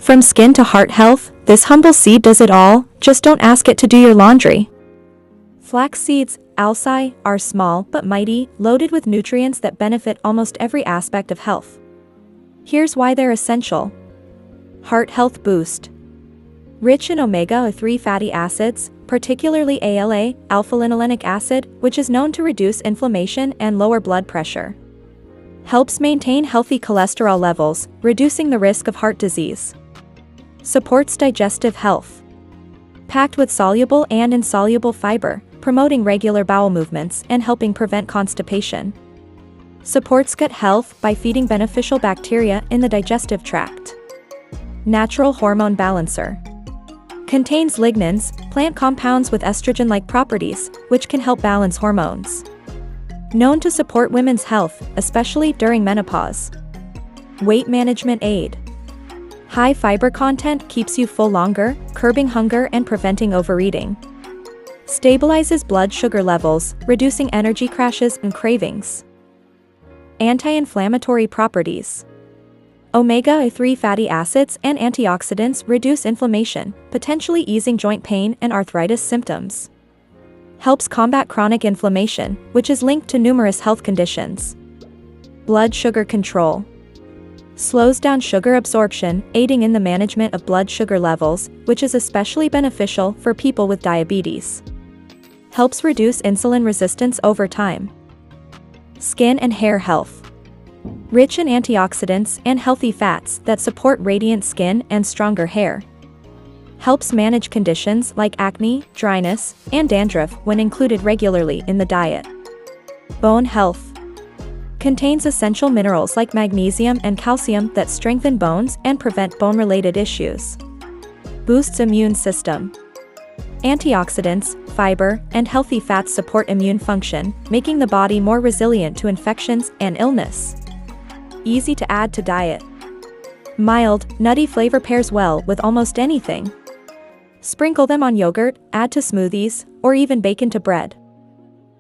From skin to heart health, this humble seed does it all, just don't ask it to do your laundry. Flax seeds, alsi, are small but mighty, loaded with nutrients that benefit almost every aspect of health. Here's why they're essential. Heart health boost. Rich in omega-3 fatty acids, particularly ALA, alpha-linolenic acid, which is known to reduce inflammation and lower blood pressure. Helps maintain healthy cholesterol levels, reducing the risk of heart disease. Supports digestive health. Packed with soluble and insoluble fiber, promoting regular bowel movements and helping prevent constipation. Supports gut health by feeding beneficial bacteria in the digestive tract. Natural hormone balancer. Contains lignans, plant compounds with estrogen-like properties, which can help balance hormones. Known to support women's health, especially during menopause. Weight management aid. High fiber content keeps you full longer, curbing hunger and preventing overeating. Stabilizes blood sugar levels, reducing energy crashes and cravings. Anti-inflammatory properties. Omega-3 fatty acids and antioxidants reduce inflammation, potentially easing joint pain and arthritis symptoms. Helps combat chronic inflammation, which is linked to numerous health conditions. Blood sugar control. Slows down sugar absorption, aiding in the management of blood sugar levels, which is especially beneficial for people with diabetes. Helps reduce insulin resistance over time. Skin and hair health. Rich in antioxidants and healthy fats that support radiant skin and stronger hair. Helps manage conditions like acne, dryness, and dandruff when included regularly in the diet. Bone health. Contains essential minerals like magnesium and calcium that strengthen bones and prevent bone-related issues. Boosts immune system. Antioxidants, fiber, and healthy fats support immune function, making the body more resilient to infections and illness. Easy to add to diet. Mild, nutty flavor pairs well with almost anything. Sprinkle them on yogurt, add to smoothies, or even bake into bread.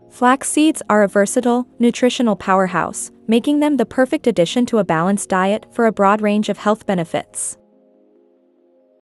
Flax seeds are a versatile, nutritional powerhouse, making them the perfect addition to a balanced diet for a broad range of health benefits.